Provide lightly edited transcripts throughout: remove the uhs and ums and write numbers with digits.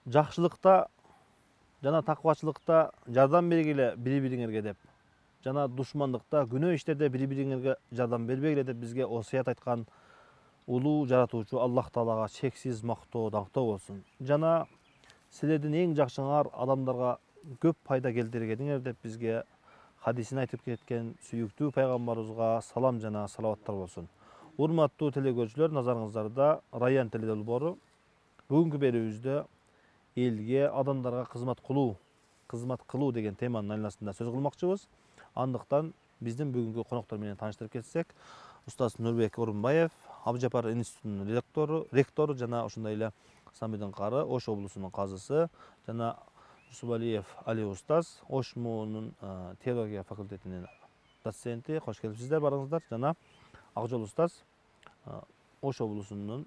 Жакшылыкта жана такыбачылыкта жардам бергиле бири-бириңерге деп, жана душмандыкта, күнөө иштерде бири-бириңерге жардам бербегиле деп бизге осуят айткан улуу жаратуучу Аллах Таалага чексиз мактоо, даңктоо болсун. Жана силердин эң жакшыңар адамдарга көп пайда келтиргениңер деп бизге хадисин айтып кеткен сүйүктүү пайгамбарыбызга салам жана салаваттар болсун. Урматтуу телекөрүүчүлөр, назарыңыздарда Раян теле долбоору. Бүгүнкү берүүбүздө элге, адамдарга кызмат кылуу деген теманын айланасында сөз кылмакчыбыз. Андыктан биздин бүгүнкү коноктор менен тааныштырып кетсек, устаз Нурбек Орунбаев, Абжапар институтунун ректору жана ошондой эле Самидин кары, Ош облусунун казысы жана Жусупалиев Али устаз, Ош МУунун теология факультетинин доценти. Кош келипсиздер барыңыздар. Жана Акжол устаз, Ош облусунун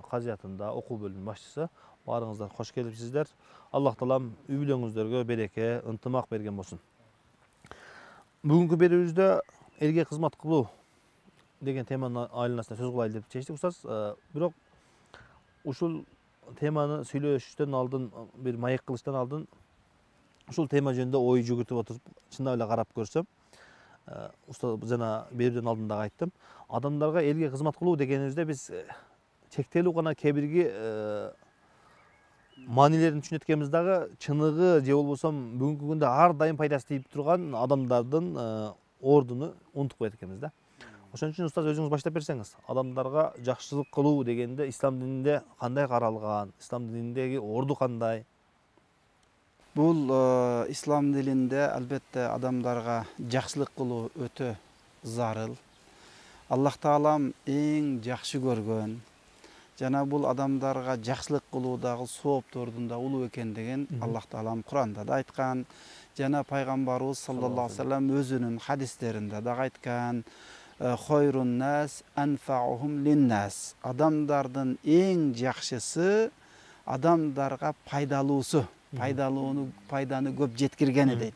казиятында окуу бөлүмүнүн башчысы. Барыңыздар кош келипсиздер. Аллах Таалам үй бүлөңүздөргө береке, ынтымак берген болсун. Бүгүнкү берүүбүздө элге кызмат кылуу деген теманын айланасында сөз кылайлы деп чечтик, устаз. Бирок ушул теманы сүйлөшүштөн алдын, бир маек кылыштан алдын ушул тема жөнүндө ой жүгүртүп отуруп, чындап эле карап көрсөм, устаз жана берүүдөн алдын дагы айттым, адамдарга элге кызмат кылуу дегенибизде биз чектелүү гана кебирги маанилерин түшүнөт экенбиз дагы, чыныгы же болбосо бүгүнкү күндө ар дайым пайдасы тийип турган адамдардын ордуну унутуп коет экенбиз да. Ошон үчүн устаз өзүңүз баштап берсеңиз, адамдарга жакшылык кылуу дегенде ислам дининде кандай каралган, ислам дининдеги орду кандай? Бул ислам дининде албетте адамдарга жакшылык кылуу өтө зарыл. Аллах Таалам эң жакшы көргөн жана бул адамдарга жакшылык кылуудагы сооптордун да улуу экендигин Аллах Таалам Куранда да айткан, жана пайгамбарыбыз саллаллаху алейхи вассалам өзүнүн хадистеринде да айткан. Хойрун нас анфаухум линнас. Адамдардын эң жакшысы адамдарга пайдалуусу, пайданы көп жеткиргени дейт.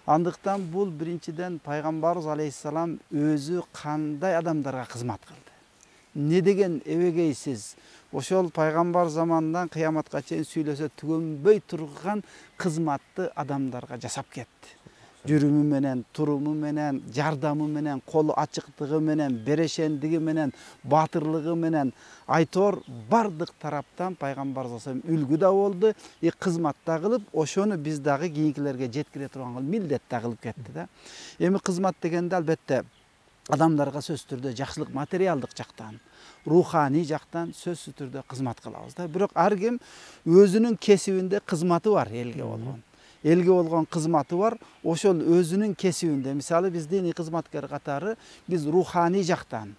Андыктан бул биринчиден пайгамбарыбыз алейхиссалам өзү кандай адамдарга кызмат кылды. Не деген эбегейсиз, ошол пайгамбар заманынан кыяматка чейин сүйлөсө түгөнбөй турган кызматты адамдарга жасап кетти. Жүрүмү менен, туруму менен, жардамы менен, колу ачыктыгы менен, берешендиги менен, батырлыгы менен, айтор бардык тараптан пайгамбар засам үлгү да болду, кызмат да кылып, ошону биз дагы кийинкилерге жеткире турган милдет да кылып кетти да. Эми кызмат дегенде албетте адамдарга сөзсүз түрдө жакшылык материалдык жактан, руханий жактан сөзсүз түрдө кызмат кылабыз да. Бирок ар ким өзүнүн кесибинде кызматы бар, элге болгон. Элге болгон кызматы бар, ошол өзүнүн кесибинде. Мисалы биз диний кызматкер катары биз руханий жактан,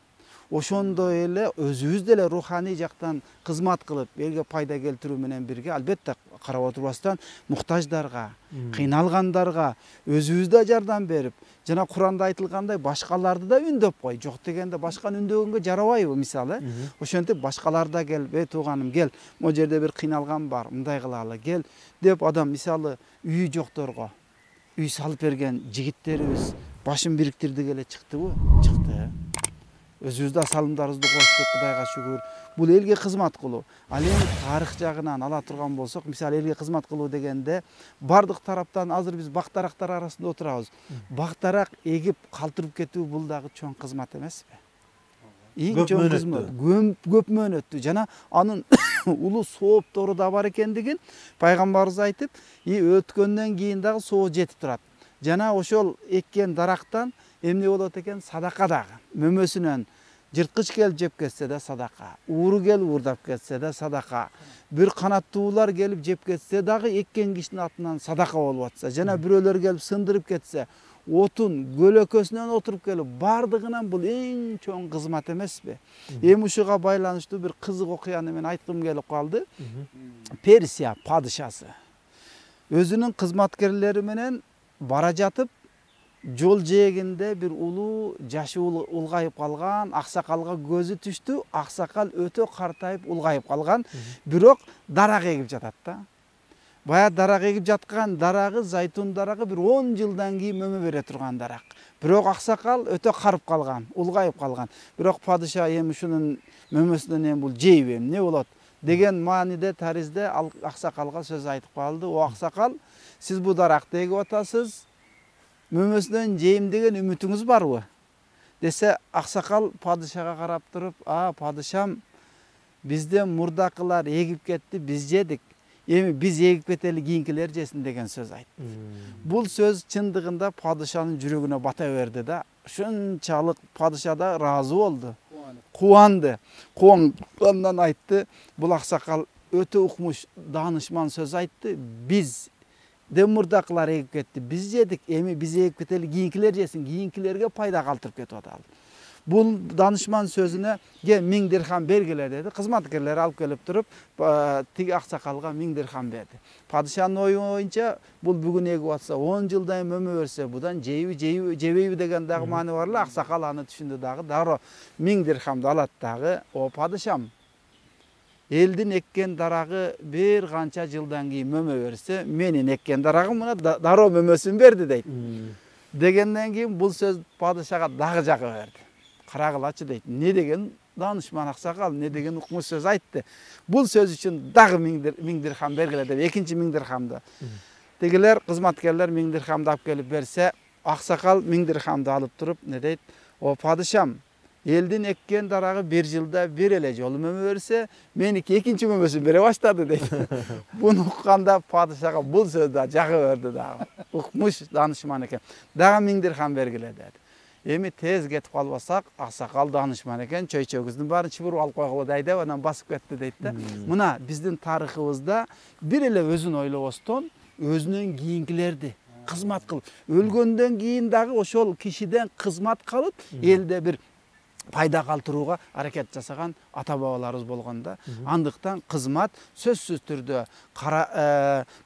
ошондой эле өзүбүз деле руханий жактан кызмат кылып, элге пайда келтирүү менен бирге албетте карап отурбастан муктаждарга, кыйналгандарга өзүбүз да жардам берип, жана Куранда айтылгандай башкаларды да үндөп кой. Жок дегенде башканы үндөгөнгө жарабайбы мисалы? Ошентип башкалар да келип, тууганым кел, могу жерде бир кыйналган бар, мындай кылалы кел деп адам мисалы үйү жокторго үй салып берген жигиттерибиз башын бириктирди эле чыктыбы? Чыкты. Өзүбүз да салымдарыбызды коштук, Кудайга шүгүр. Бул элге кызмат кылуу. Ал эми тарых жагынан ала турган болсок, мисалы элге кызмат кылуу дегенде бардык тараптан азыр биз бактарактар арасында отурабыз. Бактарак эгип калтырып кетүү бул дагы чоң кызмат эмеспи? Эң чоң кызмат, көп мөөнөттүү жана анын улуу сооптору да бар экендигин пайгамбарыбыз айтып, өткөндөн кийин дагы соо жетип турат. Жана ошол эккен дарактан эмне болот экен? Садака дагы. Мөмөсүнөн жырткыч келип жеп кетсе да садака, ууру келип уурдап кетсе да садака, бир канаттуулар келип жеп кетсе дагы эккен кишинин атынан садака болуп атса, жана бирөөлөр келип сындырып кетсе, отун көлөкөсүнөн отуруп келип, бардыгынан бул эң чоң кызмат эмеспи? Эми ушуга байланыштуу бир кызык окуяны мен айткым келип калды. Персия падышасы өзүнүн кызматкерлери менен бара жатып, жол жээгинде бир улуу жашы улгайып калган аксакалга көзү түштү. Аксакал өтө картайып улгайып калган, бирок дарак эгип жатат да. Бая дарак эгип жаткан дарагы зайтун дарагы бир 10 жылдан кийин мөмө бере турган дарак. Бирок аксакал өтө карып калган, улгайып калган. Бирок падыша эми ушунун мөмөсүнөн эми бул жейби эмне болот деген мааниде таризде аксакалга сөз айтып калды. О аксакал, сиз бул даракты эгип атасыз, мөмөсүнөн жейм деген үмүтүңүз барбы? Десе аксакал падышага карап туруп, падышам, бизден мурдакылар эгип кетти, биз жедик. Эми биз эгип кетели, кийинкилер жесин деген сөз айтты. Бул сөз чындыгында падышанын жүрөгүнө бата берди да. Ушунчалык падыша да ыраазы болду. Кубанды. Кубангандан айтты, бул аксакал өтө укмуш, даанышман сөз айтты. Биз мурдакылар эгип кетти, биз жедик, эми биз эгип кетели, кийинкилер жесин, кийинкилерге пайда калтырып кетип аталы. Бул данышман сөзүнө 1000 дирхам бергиле деди. Кызматкерлер алып келип туруп, тиги аксакалга 1000 дирхам берди. Падышанын ою боюнча, бул бүгүн эгип атса, 10 жылдан мөмө берсе, будан жебейби деген дагы маани бар эле. Аксакал аны түшүндү дагы, дароо 1000 дирхамды алат дагы. О падышам, элдин эккен дарагы бир канча жылдан кийин мөмө берсе, менин эккен дарагым мына дароо мөмөсүн берди дейт. Дегенден кийин бул сөз падышага дагы жакы берди. Карагылачы дейт. Не деген данышман аксакал, не деген укмуш сөз айтты. Бул сөз үчүн дагы 1000 дирхам бергиле деп, экинчи 1000 дирхамды. Тегилер кызматкерлер 1000 дирхамды алып келип берсе, аксакал 1000 дирхамды алып туруп, не дейт? О падышам, элдин эккен дарагы бир жылда бир эле жолу мөмө берсе, меники экинчи мөмөсүн бере баштады дейт. Буну укканда падышага бул сөз да жагы берди дагы. Укмуш данышман экен. Дагы 1000 дирхам бергиле деди. Эми тез кетип калбасак, аксакал данышман экен, чөйчөгүздүн баарын чыбырып алып койгула дейт, анан басып кетти дейт да. Мына биздин тарыхыбызда бир эле өзүн ойлобостон, өзүнөн кийинкилерди кызмат кылып, өлгөндөн кийин дагы ошол кишиден кызмат калып, элде бир пайда калтырууга аракет жасаган ата бабаларыбыз болгон да. Андыктан кызмат сөзсүз түрдө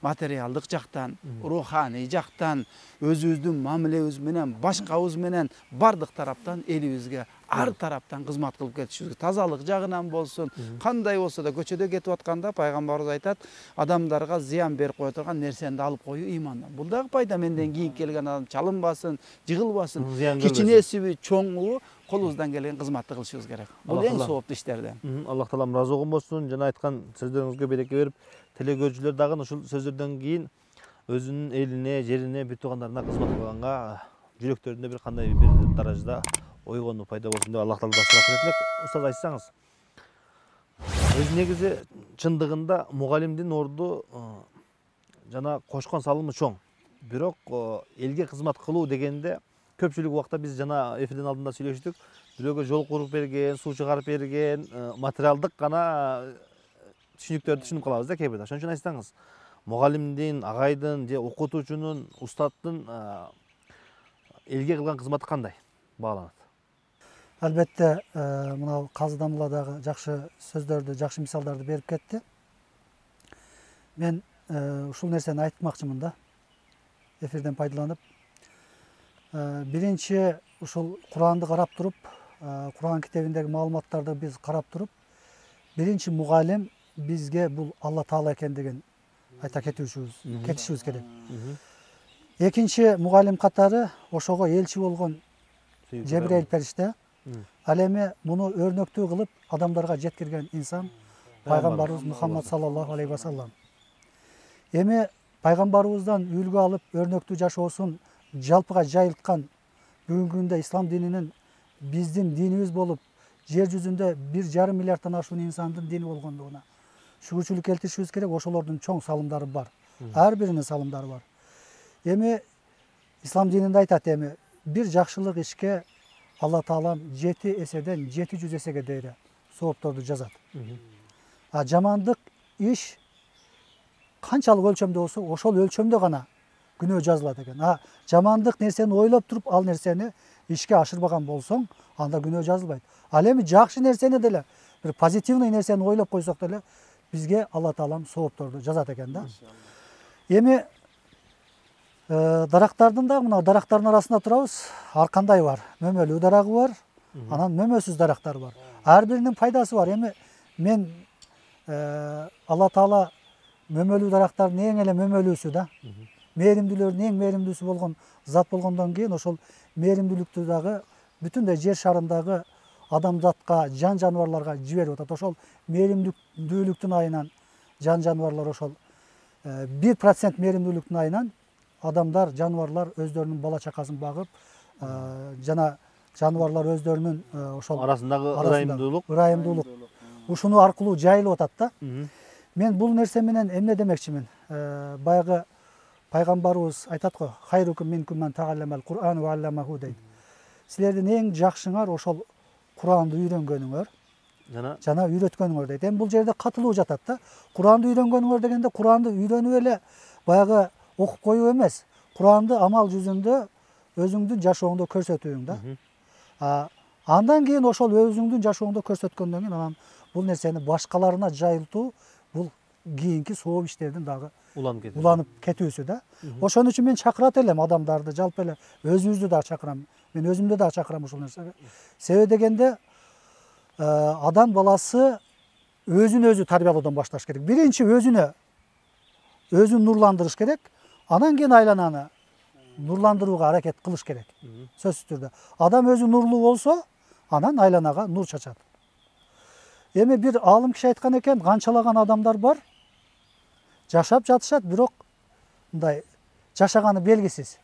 материалдык жактан, руханий жактан, өзүбүздүн мамилебиз менен, башкабыз менен бардык тараптан элибизге ар тараптан кызмат кылып кетишибиз. Тазалык жагынан болсун, кандай болсо да көчөдө кетип атканда пайгамбарыбыз айтат, адамдарга зыян берип кое турган нерсени алып коюу имандан. Бул дагы пайда, менден кийин келген адам чалынбасын, жыгылбасын, кичинесиби, чоңубу колубуздан келген кызматты кылышыбыз керек. Бул эң сооптуу иштерден. Аллах таалам ыраазы болсун. Жана айткан сөздөрүңүзгө береке берип, телегөөрчүлөр дагы ушул сөздөрдөн кийин өзүнүн элине, жерине, бир туугандарына кызмат кылганга жүрөктөрүндө бир кандай бир даражада ойгонуу пайда болсун деп Аллах таала сурап элек. Устаз айтсаңыз, өз негизи чындыгында мугалимдин орду жана кошкон салымы чоң. Бирок элге кызмат кылуу дегенде көпчүлүк убакта биз жана эфирдин алдында сүйлөштүк, бирөөгө жол куруп берген, суу чыгарып берген, материалдык гана түшүнүктөрдү түшүнүп калабыз да кээ бирде. Ошон үчүн айтсаңыз, мугалимдин, агайдын же окутуучунун, устаттын элге кылган кызматы кандай бааланат? Албетте, мына Казыдамулла дагы жакшы сөздөрдү, жакшы мисалдарды берип кетти. Мен ушул нерсени айтмакчымын да, эфирден пайдаланып. Биринчи ушул Куранды карап туруп, Куран китебиндеги маалыматтарды биз карап туруп, биринчи мугалим бизге бул Алла Таала экендигин айта кетишибиз керек. Экинчи мугалим катары ошого элчи болгон Жебирейил периште. Ал эми муну өрнөктүү кылып адамдарга жеткирген инсан пайгамбарыбыз Мухаммад саллаллаху алейхи ва саллам. Эми пайгамбарыбыздан үлгү алып өрнөктүү жашоосун жалпыга жайылткан бүгүнкү күндө ислам дининин биздин динибиз болуп, жер жүзүндө 1,5 миллиарддан ашуун инсандын дини болгондугуна шүгүрчүлүк келтиришибиз керек. Ошолордун чоң салымдары бар. Ар биринин салымдары бар. Эми ислам дининде айтат, эми бир жакшылык ишке Алла Таалам 7 эседен 700 эсеге дейре соопторду жазат. Жамандык иш канчалык өлчөмдө болсо, ошол өлчөмдө гана күнөө жазылат экен. Жамандык нерсени ойлоп туруп, ал нерсени ишке ашырбаган болсоң, анда күнөө жазылбайт. Ал эми жакшы нерсени деле, бир позитивный нерсени ойлоп койсок деле, бизге Алла Таалам соопторду жазат экен да. Эми Дарактардын да мына дарактардын арасында турабыз. Аркандай бар, мөмөлүү дарагы бар, анан мөмөсүз дарактар бар. Ар биринин пайдасы бар. Эми мен Алла Таала мөмөлүү дарактардын эң эле мөмөлүүсү да. Мээримдүүлөрдүн эң мээримдүүсү болгон зат болгондон кийин ошол мээримдүүлүктү дагы бүтүндөй жер шарындагы адамзатка, жан жаныбарларга жиберип атат. Ошол мээримдүүлүктүн айынан жан жаныбарлар ошол 1% мээримдүүлүктүн айынан адамдар, жаныбарлар өздөрүнүн бала чакасын багып, жана жаныбарлар өздөрүнүн ошол арасындагы ырайымдуулук ушуну аркылуу жайылып атат да. Мен бул нерсе менен эмне демекчимин? Баягы пайгамбарыбыз айтат го, хайрукум минкум ман таалламал Кур'ан ва алламаху дейт. Силердин эң жакшыңар ошол Куранды үйрөнгөнүңөр, жана үйрөткөнүңөр дейт. Эми бул жерде катылуу жатат да. Куранды үйрөнгөнүңөр дегенде Куранды үйрөнүп эле баягы окуп коюу эмес. Куранды амал жүзүндө өзүңдүн жашооңдо көрсөтүүң да. Андан кийин ошол өзүңдүн жашооңдо көрсөткөндөн кийин анан бул нерсени башкаларына жайылтуу бул кийинки сооп иштердин дагы уланып кетүүсү да. Ошон үчүн мен чакырат элем адамдарды, жалпы эле өзүбүздү дагы чакырам. Мен өзүмдү дагы чакырам ушул нерсеге. Себеби дегенде адам баласы өзүн өзү тарбиялоодон башташ керек. Биринчи өзүн нурландырыш керек, анан кийин айлананы нурландырууга аракет кылыш керек. Сөзсүз түрдө. Адам өзү нурлуу болсо, анан айланага нур чачат. Эми бир аалым киши айткан экен, канчалаган адамдар бар, жашап жатышат, бирок мындай жашаганы белгисиз.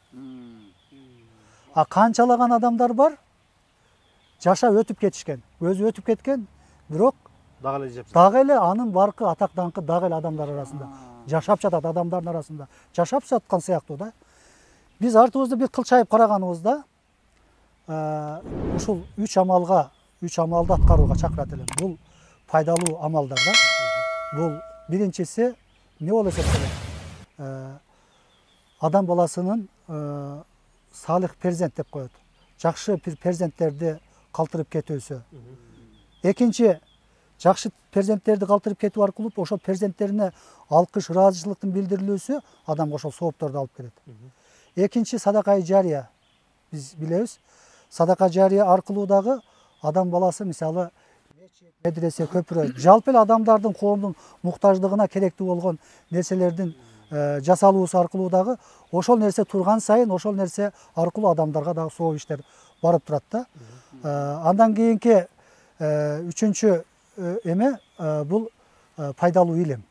Канчалаган адамдар бар, жашап өтүп кетишкен, өзү өтүп кеткен, бирок дагы эле анын баркы атак даңкы дагы эле адамдар арасында жашап жатат, адамдардын арасында жашап жаткан сыяктуу да. Биз артыбызды бир кылчайып караганыбызда ушул 3 амалды аткарууга чакырат элем. Бул пайдалуу амалдар да. Бул биринчиси эмне болуп эсептелет? Адам баласынын салих перзент деп коет. Жакшы перзенттерди калтырып кетүүсү. Экинчи, жакшы перзенттерди калтырып кетүү аркылуу ошол перзенттерине алкыш, ыраазычылыктын билдирилүүсү адамга ошол соопторду алып келет. Экинчи, садака жария. Биз билебиз, садака жария аркылуу дагы адам баласы мисалы медресе, көпүрө, жалпы эле адамдардын коомдун муктаждыгына керектүү болгон нерселердин жасалуусу аркылуу дагы ошол нерсе турган сайын ошол нерсе аркылуу адамдарга дагы сооп иштер барып турат да. Андан кийинки үчүнчү эме бул пайдалуу илим.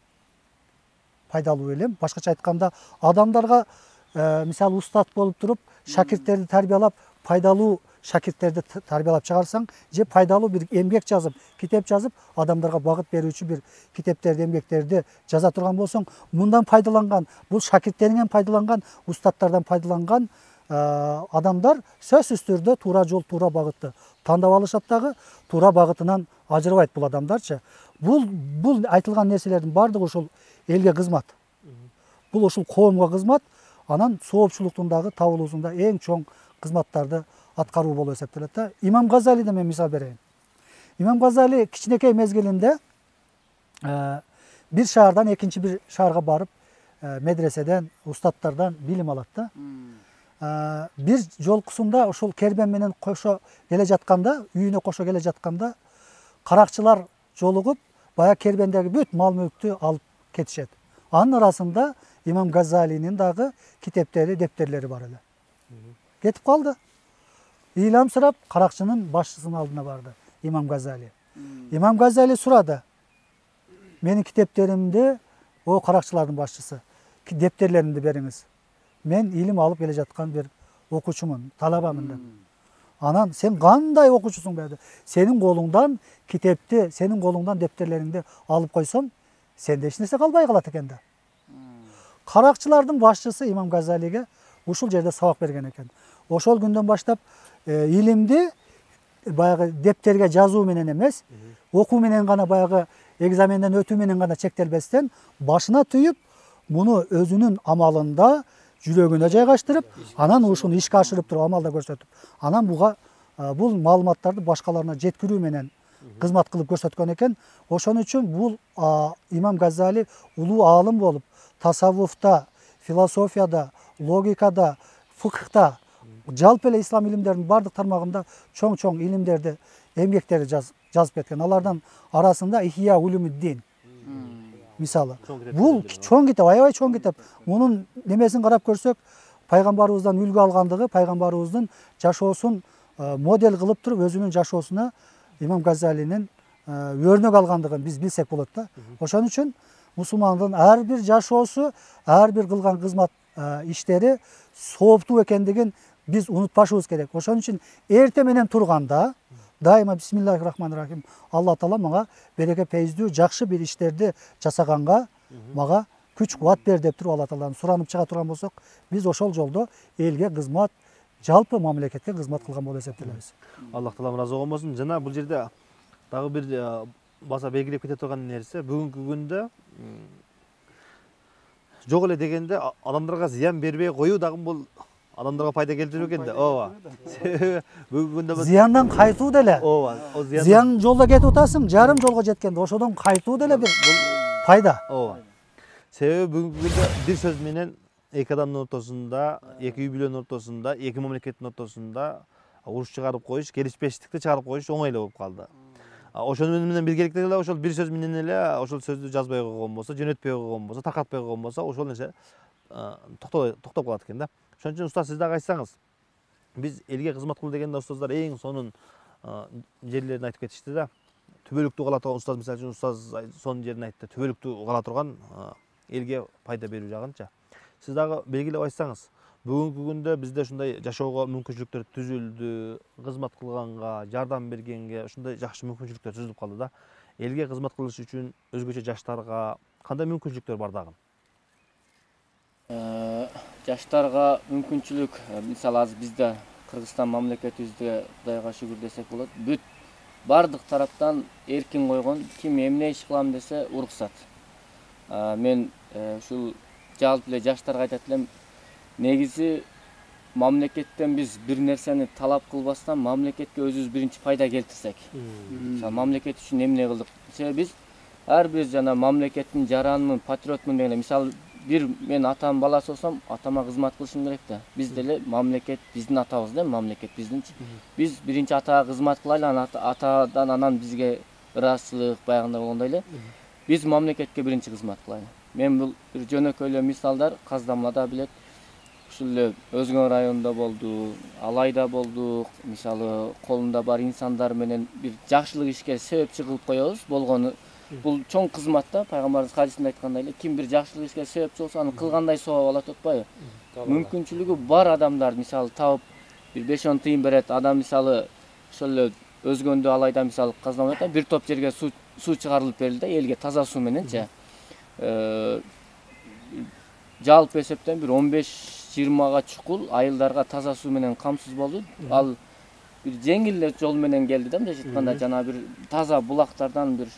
Пайдалуу илим, башкача айтканда адамдарга мисалы устат болуп туруп, шакирттерди тарбиялап, пайдалуу шакирттерди тарбиялап чыгарсаң, же пайдалуу бир эмгек жазып, китеп жазып, адамдарга багыт берүүчү бир китептерди, эмгектерди жаза турган болсоң, мындан пайдаланган, бул шакирттериңен пайдаланган, устаттардан пайдаланган адамдар сөзсүз түрдө туура жол, туура багытты тандап алышат дагы, туура багытынан ажырабайт бул адамдарчы. Бул айтылган нерселердин баардыгы ушул элге кызмат. Бул ушул коомго кызмат, анан соопчулуктун дагы табылуусунда эң чоң кызматтарды аткаруу болуп эсептелет да. Имам Газалиден мен мисал берейин. Имам Газали кичинекей мезгилинде бир шаардан экинчи бир шаарга барып, медреседен, устаттардан билим алат да. Бир жолкусунда ошол кербен менен кошо келе жатканда, үйүнө кошо келе жатканда, каракчылар жолугуп, бая кербендеги бүт мал мүлктү алып кетишет. Анын арасында Имам Газалинин дагы китептери, дептерлери бар эле. Кетип калды. Ыйлам сурап, каракчынын башчысынын алдына барды Имам Газали. Имам Газали сурады: "Менин китептеримди, о каракчылардын башчысы, дептерлеримди бериңиз. Мен илим алып келе жаткан бир окуучумун, талабамын" деп. Анан сен кандай окуучусуң деді. Сенин колуңдан китепти, сенин колуңдан дептерлериңди алып койсом, сенде эч нерсе калбай калат экен да. Каракчылардын башчысы Имам Газалиге ушул жерде сабак берген экен. Ошол күндөн баштап илимди баягы дептерге жазуу менен эмес, окуу менен гана, баягы экзаменден өтүү менен гана чектелбестен, башына түйүп, муну өзүнүн амалында, жүрөгүнө жайгаштырып, анан ушуну ишке ашырып туруп, амалда көрсөтүп, анан бул маалыматтарды башкаларына жеткирүү менен кызмат кылып көрсөткөн экен. Ошон үчүн бул Имам Газали улуу аалым болуп, тасаввуфта, философияда, логикада, фыкхта, жалпы эле ислам илимдеринин бардык тармагында чоң илимдерди, эмгектерди жазып кеткен. Алардан арасында Ихия Улумуддин мисалы. Бул чоң китеп, аябай чоң китеп. Мунун немесин карап көрсөк, пайгамбарыбыздан үлгү алгандыгы, пайгамбарыбыздын жашоосун модель кылып туруп, өзүнүн жашоосуна Имам Газалинин өрнөк алгандыгын биз билсек болот да. Ошон үчүн мусулмандын ар бир жашоосу, ар бир кылган кызмат иштери сооптуу экендигин биз унутпашыбыз керек. Ошон үчүн эрте менен турганда дайыма бисмиллахир-рахманир-рахим, Алла Таала мага береке пейиздүү жакшы бир иштерди жасаганга мага күч кубат бер деп туруп Алла Тааладан суранып чыга турган болсок, биз ошол жолдо элге кызмат, жалпы мамлекетке кызмат кылган болуп эсептелебиз. Аллах Таалам ыраазы болсун. Жана бул жерде дагы бир баса белгилеп кете турган нерсе, бүгүнкү күндө жок эле дегенде адамдарга зыян бербей коюу дагы бул адамдарга пайда келтирбек экен да. Ооба. Бүгүнкү күндө Зыяндан кайтуу деле. ооба, Зыян жолдо кетип атасың, жарым жолго жеткенде ошодон кайтуу деле бир пайда. Ооба. Себеби бүгүнкү күндө бир сөз менен эки адамдын ортосунда, эки үй бүлөнүн ортосунда, эки мамлекеттин ортосунда уруш чыгарып коюш, келишпештикти чыгарып коюш оңой эле болуп калды. Ошон менен биргеликте эле ошол бир сөз менен эле ошол сөздү жазбай койгон болсо, жөнөтпөй койгон болсо, таркатпай койгон болсо, ошол нерсе токтоп калат экен да. Ошон үчүн устаз сиз дагы айтсаңыз, биз элге кызмат кылуу дегенде устаздар эң сонун жерлерин айтып кетишти да. Түбөлүктүү кала турган устаз, мисалы үчүн устаз сонун жерин айтты. Түбөлүктүү кала турган элге пайда берүү жагынча. Сиз дагы белгилеп айтсаңыз, бүгүнкү күндө бизде ушундай жашоого мүмкүнчүлүктөр түзүлдү, кызмат кылганга, жардам бергенге ушундай жакшы мүмкүнчүлүктөр түзүлүп калды да. Элге кызмат кылыш үчүн өзгөчө жаштарга кандай мүмкүнчүлүктөр бар дагы? Жаштарга мүмкүнчүлүк, мисалы азыр бизде Кыргызстан мамлекетибизде Кудайга шүгүр десек болот. Бүт бардык тараптан эркин койгон, ким эмне иш кылам десе уруксат. Мен ушул жалпы эле жаштарга айтат элем, негизи мамлекеттен биз бир нерсени талап кылбастан мамлекетке өзүбүз биринчи пайда келтирсек. Мисалы мамлекет үчүн эмне кылдык? Себеби биз ар бир жана мамлекеттин жаранмын, патриотмун дегенде, мисалы бир мен атамдын баласы болсом, атама кызмат кылышым керек да. Биз деле мамлекет биздин атабыз да, мамлекет биздинчи. Биз биринчи атага кызмат кылайлы, атадан анан бизге ыраазычылык баягындай болгондой эле. Биз мамлекетке биринчи кызмат кылайлы. Мен бул бир жөнөкөй эле мисалдар Каздамла да билет. Ушул эле Өзгөн районунда болду, Алайда болдук. Мисалы колунда бар инсандар менен бир жакшылык ишке себепчи кылып коебуз болгону. Бул чоң кызмат да, пайгамбарыбыз хадисинде айткандай эле, ким бир жакшылык ишке себепчи болсо, аны кылгандай сооп алат атпайбы? Мүмкүнчүлүгү бар адамдар мисалы табып бир 5-10 тыйын берет. Адам мисалы ошол эле Өзгөндө, Алайда мисалы Каздамда бир топ жерге суу чыгарылып берилди, элге таза суу мененчи. Жалпы эсептен бир 15-20 чукул айылдарга таза суу менен камсыз болду. Ал бир жеңил эле жол менен келди да, мындайча айтканда жана бир таза булактардан бир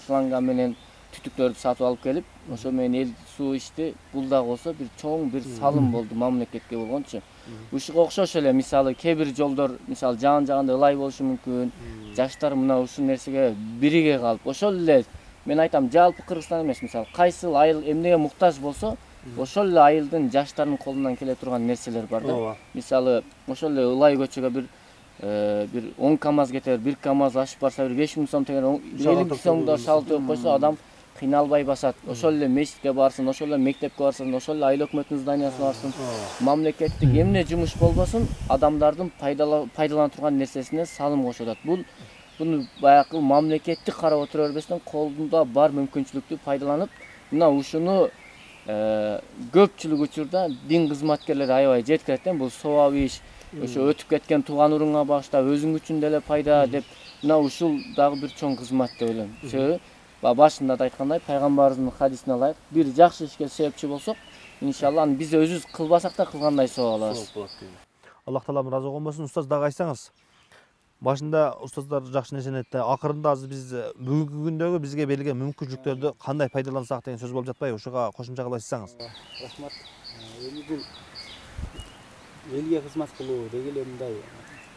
шланга менен түтүктөрдү сатып алып келип, ошо менен эл суу ичти. Бул дагы болсо бир чоң бир салым болду мамлекетке болгончу. Ушуга окшош эле мисалы кээ бир жолдор мисалы жаан жаганда ылай болушу мүмкүн. Жаштар мына ушул нерсеге бириге калып, ошол эле мен айтам, жалпы Кыргызстан эмес, мисалы кайсыл айыл эмнеге муктаж болсо, ошол эле айылдын жаштарынын колунан келе турган нерселер бар да. Мисалы ошол эле ылай көчөгө бир 10 КАМАЗ кетер, 1 КАМАЗ ашып барса бир 5000 сом тегер, 50 сомдо шалт өп койсо адам кыйналбай басат. Ошол эле мечитке барсын, ошол эле мектепке барсын, ошол эле айыл өкмөтүнүн зданиясына барсын. Мамлекеттик эмне жумуш болбосун, адамдардын пайдалана турган нерсесине салым кошуп атат. Буну баягы мамлекеттик карап отура бербестен колунда бар мүмкүнчүлүктү пайдаланып, мына ушуну көпчүлүк учурда дин кызматкерлери аябай жеткирет да. Бул сооап иш, ошо өтүп кеткен тууган урунга багыштап өзүң үчүн деле пайда деп, мына ушул дагы бир чоң кызмат деп ойлойм. Себеби башында да айткандай, пайгамбарыбыздын хадисине ылайык, бир жакшы ишке себепчи болсок, иншалла аны биз өзүбүз кылбасак да кылгандай сооп алабыз. Аллах Таалам ыраазы болсун. Устаз дагы айтсаңыз, башында устаздар жакшы нерсени айтты. Акырында азыр биз бүгүнкү күндөгү бизге берилген мүмкүнчүлүктөрдү кандай пайдалансак деген сөз болуп жатпайбы? Ушуга кошумча кылып айтсаңыз. Рахмат. Эми бул элге кызмат кылуу дегеле мындай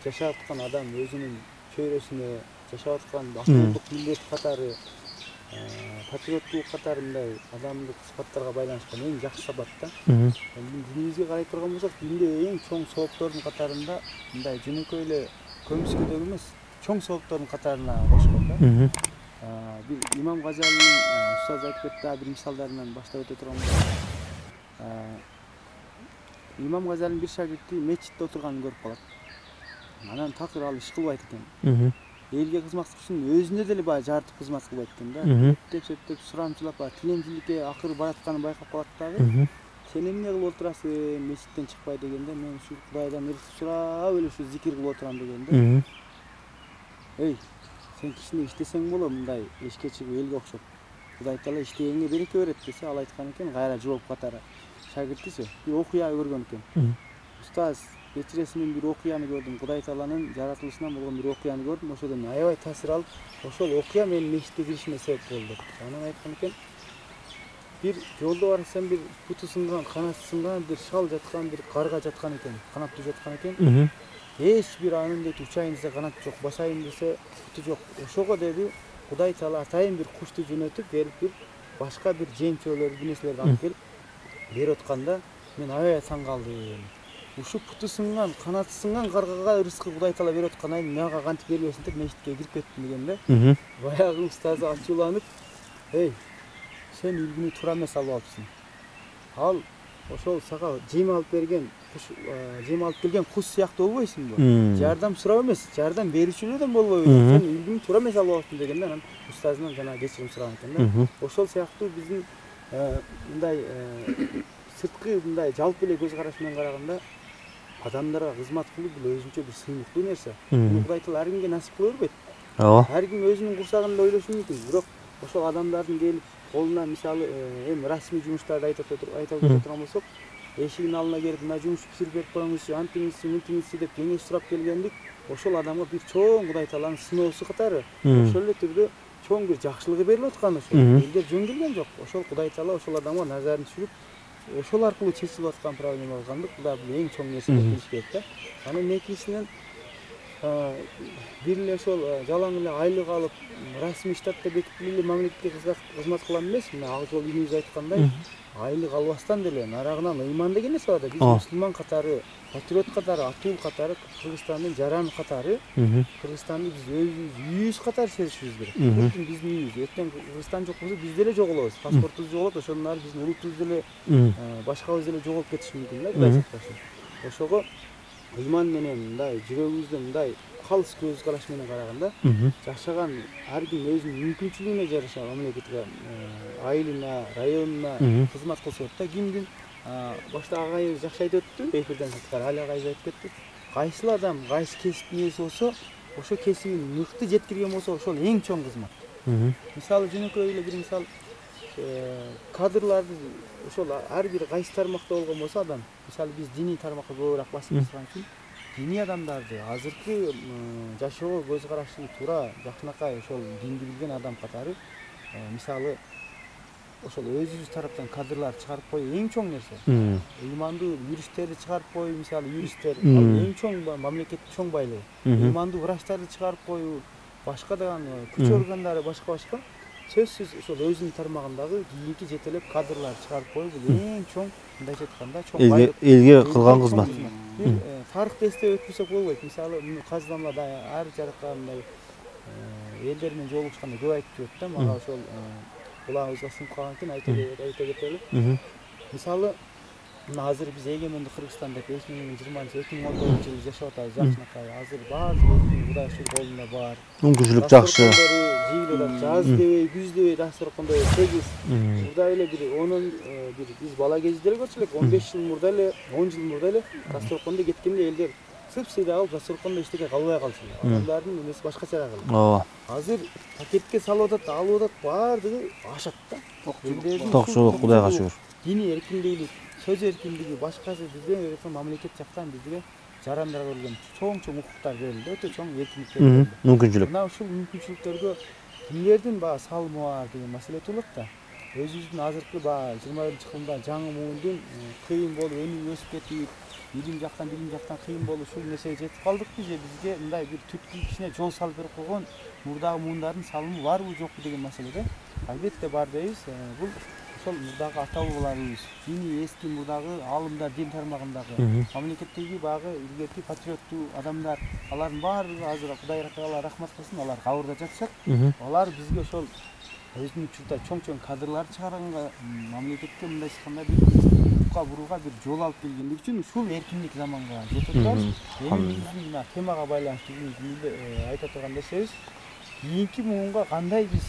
жашап аткан адам өзүнүн чөйрөсүнө жашап аткан асылдык милдет катары патриоттулук катары мындай адамдык сыпаттарга байланышкан эң жакшы сапат да. Мгм. Динибизге карай турган болсок, динде эң чоң сооптордун катарында мындай жөнөкөй эле көмүскөдөгү эмес, чоң сооптордун катарына кошкон да. Мгм. Бир имам Газалинин устаз айтып кетти, бир мисалдарынан баштап өтө турган болсок, имам Газалинин бир шагирти мечитте отурганын көрүп калат. Анан такыр ал иш кылбайт экен. Мгм. Элге кызмат кылыш үчүн өзүнө деле баягы жарытып кызмат кылбайт экен да. Мгм. Сөйттөп сурамчылап, тиленчиликке акыры баратканын байкап калат дагы. Мгм. Сен эмне кылып отурасың, мечиттен чыкпай дегенде, мен ушу Кудайдан ырыс сурап эле ушу зикир кылып отурам дегенде, Мгм. эй, сен кичине иштесең болот мындай эшке чыгып элге окшоп. Кудай Таала иштегенге береке берет десе, ал айткан экен, кайра жооп катары шагиртиси бир окуя көргөн экен. Мгм. Устаз, кечиресиз, мен бир окуяны көрдүм. Кудай Тааланын жаратылышынан болгон бир окуяны көрдүм. Ошодон аябай таасир алып, ошол окуя менин мечитке киришиме себеп болду деп. Анан айткан экен, бир жолдо барсам, бир буту сынган, канаты сынган, бир шал жаткан, бир карга жаткан экен, канаттуу жаткан экен. Мгм. Эч бир анын дейт учайын десе канат жок, басайын десе буту жок. Ошого деди Кудай Таала атайын бир кушту жөнөтүп берип, бир башка бир жем чөөлөр, бир нерселерди алып келип берип атканда, мен аябай таң калдым. Ушу буту сынган, канаты сынган каргага ырыскы Кудай Таала берип аткандан мага кантип бербесин деп мечитке кирип кеттим дегенде, Мгм. баягы устазы ачууланып, эй, сен үлгүнү туура эмес алып алыпсың. Ал ошол сага жем алып берген, жем алып келген куш сыяктуу болбойсуңбу? Жардам сурап эмес, жардам берүүчүлөрдөн болбойбу? Сен үлгүнү туура эмес алып алыпсың дегенде, анан устазынан жана кечирим сураган экен да. Ошол сыяктуу биздин мындай сырткы мындай жалпы эле көз караш менен караганда адамдарга кызмат кылуу бул өзүнчө бир сыймыктуу нерсе. Муну Кудай Таала ар кимге насип кыла бербейт. Ооба. Ар ким өзүнүн курсагында ойлошу мүмкүн. Бирок ошол адамдардын келип колуна мисалы эми расмий жумуштарды айтып өтө турган болсок, эшигин алдына келип мына жумушту битирип берип коюңузчу, антиңизчи, мынтиңизчи деп кеңеш сурап келгендик, ошол адамга бир чоң Кудай Тааланын сыноосу катары, ошол эле түрдө чоң бир жакшылыгы берилип аткан ошол. Элдер жөн келген жок. Ошол Кудай Таала ошол адамга назарын түшүрүп, ошол аркылуу чечилип аткан проблема болгондук, бул бул эң чоң нерсе деп билиш керек да. Анан экинчисинен бир эле ошол жалаң эле айлык алып, расмий штатта бекитип эле мамлекетке кызмат кылам эмес, мына ал жолу инибиз айткандай, айлык албастан деле нарагынан ыйман деген нерсе бар да. Биз мусулман катары, патриот катары, атул катары, Кыргызстандын жараны катары, Кыргызстанды биз өзүбүз үйүбүз катары сезишибиз керек. Бүтүн биздин үйүбүз. Эртең Кыргызстан жок болсо биз деле жоголобуз. Паспортубуз жоголот, ошондон ары биздин улутубуз деле, башкабыз деле жоголуп кетиши мүмкүн да, Кудай сактасын. Ошого ыйман менен мындай жүрөгүбүздө мындай калыс көз караш менен караганда, жашаган ар ким өзүнүн мүмкүнчүлүгүнө жараша мамлекетке, айылына, районуна кызмат кылса болот да. Кимдин башта агайыбыз жакшы айтып өттү, эфирден сырткары Али агайыбыз айтып кетти. Кайсыл адам кайсы кесиптин ээси болсо, ошо кесибин мыкты жеткирген болсо, ошол эң чоң кызмат. Мисалы жөнөкөй эле бир мисал, кадрларды ошол ар бир кайсы тармакта болгон болсо адам, мисалы биз диний тармакка көбүрөөк басым жасаган үчүн диний адамдарды азыркы жашоого көз карашы туура, жакшынакай ошол динди билген адам катары, мисалы ошол өзүбүз тараптан кадрларды чыгарып коюу эң чоң нерсе. Ыймандуу юристтерди чыгарып коюу, мисалы юристтер эң чоң мамлекеттин чоң байлыгы. Ыймандуу врачтарды чыгарып коюу, башка да күч органдары башка сөзсүз ошол өзүнүн тармагындагы кийинки жетелеп кадрларды чыгарып коюу бул эң чоң, мындайча айтканда, чоң байлык. Элге кылган кызмат. Тарыхты эстеп өтпөсөк болбойт. Мисалы каздамларда ар жакка мындай элдер менен жолугушканда көп айтып жүрөт да, мага ошол кулагыбызга сиңип калган экен, айта кетели. Мисалы мына азыр биз эгемендик Кыргызстан деп 2019-жылы жашап атабыз, жакшынакай. Азыр баардык Кудай шүгүр колунда бар. Мүмкүнчүлүк жакшы. Жаз дебей, күз дебей дасторкондой сегиз. Мурда эле бир биз бала кезибизде эле көрчү элек, 15 жыл мурда эле, 10 жыл мурда эле дасторкондо кеткенде элдер сыпсыйда алып дасторкондо иштеге калбай калчу. Адамдардын эмеси башкачараак эле. Ооба. Азыр пакетке салып атат, алып атат, баардыгы ашат да. Токчулук, Кудайга шүгүр. Диний эркиндиги, сөз эркиндиги, башкасы бизде мамлекет жактан бизге жарандар берилген чоң укуктар берилди, өтө чоң эркиндиктер берилди. Мүмкүнчүлүк. Мына ушул мүмкүнчүлүктөргө кимдердин салымы бар деген маселе турат да. Өзүбүздүн азыркы 21-кылымда жаңы муундун кыйын болуп, өнүгүп өсүп кетип, билим жактан кыйын болуп, ушул нерсеге жетип калдыкпы же бизге мындай бир түпкү кичине жол салып берип койгон мурдагы муундардын салымы барбы жокпу деген маселеде. Албетте бар дейбиз. Бул ошол мурдагы ата бабаларыбыз, дини эски мурдагы алымдар, дин тармагындагы мамлекеттеги багы илгерки патриоттуу адамдар, алардын баардыгы азыр Кудай Тағала рахмат кылсын, алар кабырда жатышат. Алар бизге ошол өзүнүн учурда чоң кадрлар чыгарганга, мамлекетке мындай айтканда бир бурууга бир жол алып келгендиги үчүн ушул эркиндик заманга жетип атабыз. Эми биздин мына темага байланыштуу айта турган нерсебиз, кийинки муунга кандай биз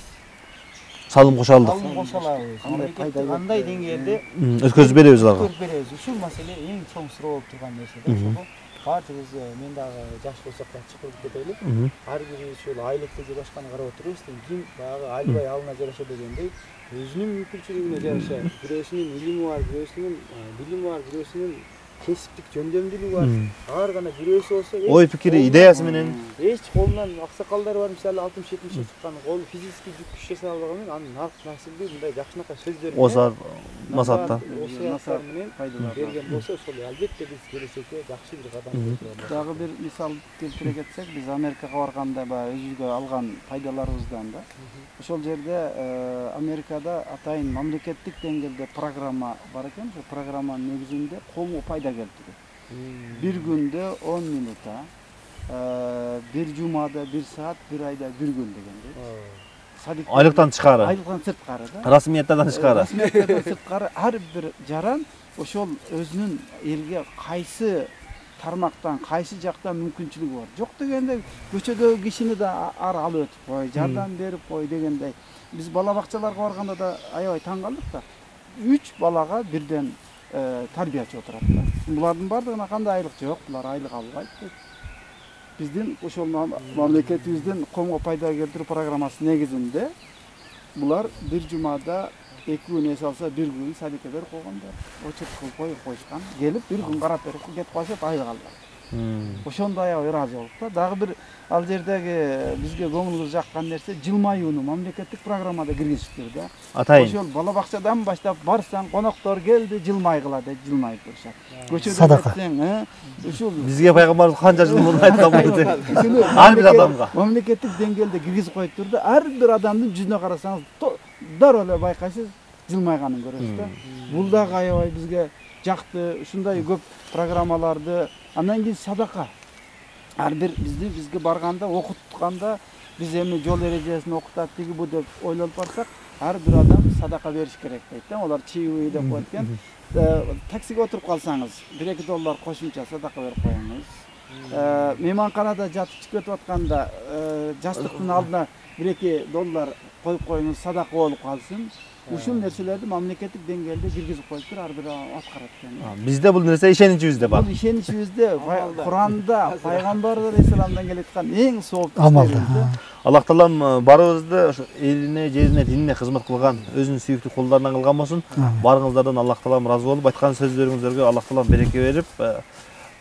салым кошо алдык. салым кошо алабыз, мамлекетти кандай деңгээлде Өткөзүп беребиз аларга. өткөрүп беребиз. Ушул маселе эң чоң суроо болуп турган нерсе да. Ошого баардыгыбыз мен дагы жаш болсок да чыкырып кетели. Ар бирибиз ушул айлыкты же башканы карап отурубуз. Ким баягы албай алына жараша дегендей өзүнүн мүмкүнчүлүгүнө жараша, бирөөсүнүн илими бар, бирөөсүнүн билими бар, бирөөсүнүн кесиптик жөндөмдүүлүгү бар. Ар гана бирөөсү болсо Ой пикири, идеясы менен эч колунан аксакалдар бар, мисалы 60-70 чыккан, кол физический жүк күч жасай албаган менен анын нарк насилдүү мындай жакшынакай сөздөр менен осар насаатта насааттар менен берген болсо, ошол албетте биз келечекке жакшы бир кадам жасайбыз. Дагы бир мисал келтире кетсек, биз Америкага барганда баягы өзүбүзгө алган пайдаларыбыздан да. Ошол жерде Америкада атайын мамлекеттик деңгээлде программа бар экен. Ошол программанын негизинде коомго пайда келтирүү. Bir günde 10 minuta, bir cumada 1 saat, bir ayda 1 gün degende. айлыктан тышкары, Айлыктан сырткары да. расмияттардан тышкары. Расмияттардан сырткары ар бир жаран ошол өзүнүн элге кайсы тармактан, кайсы жактан мүмкүнчүлүгү бар. Жок дегенде көчөдөгү кишини да алып өтүп кой, жардам берип кой дегендей. Биз бала бакчаларга барганда да аябай таң калдык да. 3 балага бирден тарбиячы отурат да. Булардын бардыгына кандай айлык жок, булар айлык албайт. Биздин ошол мамлекетибиздин коомго пайда келтирүү программасы негизинде булар бир жумада 2 күн эс алса 1 күн садикке берип койгондар. Очут кылып коюп коюшкан. Келип 1 күн карап берип кетип калышат, айлык албайт. Ошондо аябай ыраазы болуп да. Дагы бир ал жердеги бизге көңүлүбүз жаккан нерсе жылмаюуну мамлекеттик программада киргизиптир да. Атайын. Ошол бала бакчадан баштап барсаң, коноктор келди, жылмайгыла деп жылмайып турушат. Көчөдө Садака. кетсең, ушул Бизге пайгамбарыбыз канча жыл мурун айткан болду. Ар бир адамга. мамлекеттик деңгээлде киргизип коюп турду. Ар бир адамдын жүзүнө карасаңыз, дароо эле байкайсыз, жылмайганын көрөсүз да. Бул дагы аябай бизге жакты, ушундай көп программаларды. Андан кийин садака. Ар бир бизге барганда, окутканда, биз эми жол эрежесин окутат деги бу деп ойлонуп барсак, ар бир адам садака бериш керек дейт да. Олар чиюй деп коет экен. Таксиге отуруп калсаңыз, 1-2 доллар кошумча садака берип коюңуз. Мейманканада жатып чыгып кетип атканда, жастыктын алдына 1-2 доллар коюп коюңуз, садака болуп калсын. Ушул нерселерди мамлекеттик деңгээлде киргизип коюптур, ар бир аткарат экен. Бизде бул нерсе ишеничибизде бар. Бул ишеничибизде Куранда пайгамбар алейхисаламдан келеткан эң сооптуу Амал. Аллах таалам барыбызды ошо элине, жерине, динине кызмат кылган, өзүнүн сүйүктүү колдорунан кылган болсун. Барыңыздардан Аллах таалам ыраазы болуп, айткан сөздөрүңүздөргө Аллах таалам береке берип,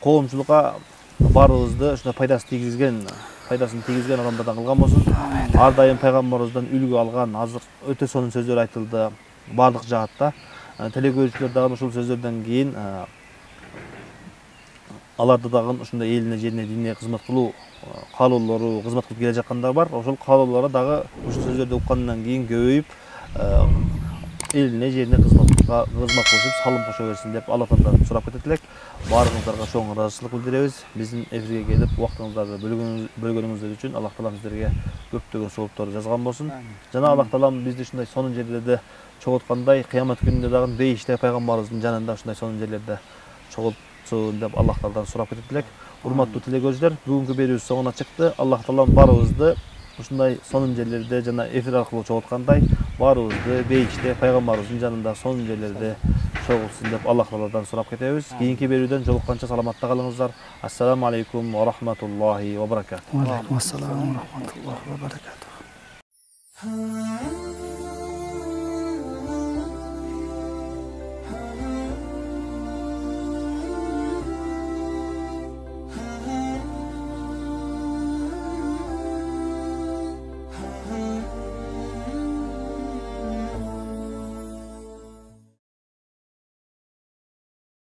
коомчулукка барыбызды ушундай пайдасын тийгизген адамдардан кылган болсун. Ар дайым пайгамбарыбыздан үлгү алган, азыр өтө сонун сөздөр айтылды бардык жаатта. Телекөрүүчүлөр дагы ушул сөздөрдөн кийин аларды дагы ушундай элине, жерине, динине кызмат кылуу каалоолору, кызмат кылып келе жаткандар бар. Ошол каалоолору дагы ушул сөздөрдү уккандан кийин көбөйүп, элине, жерине кызмат кылышып, салым кошо берсин деп Аллахтан сурап кетет элек. Баарыңыздарга чоң ыраазычылык билдиребиз. Биздин эфирге келип, убактыңыздарды бөлгөнүңүздөр үчүн Аллах таалам сиздерге көптөгөн сооптор жазган болсун. Жана Аллах таалам бизди ушундай сонун жерлерде чогулткандай, кыямат күнүндө дагы бейиште пайгамбарыбыздын жанында ушундай сонун жерлерде чогултсун деп Аллах таалам сурап кетет элек. Урматтуу телекөрүүчүлөр, бүгүнкү берүүбүз соңуна чыкты. Аллах таалам барыбызды ушундай сонун жерлерде жана эфир аркылуу чогулткандай, баарыбызды бейиште пайгамбарыбыздын жанында сонун жерлерде чогултсун деп Аллах тааладан сурап кетебиз. Кийинки берүүдөн жолукканча саламатта калыңыздар. Ассаламу алейкум ва рахматуллахи ва баракатух. Ва алейкум ассалам ва рахматуллахи ва баракатух.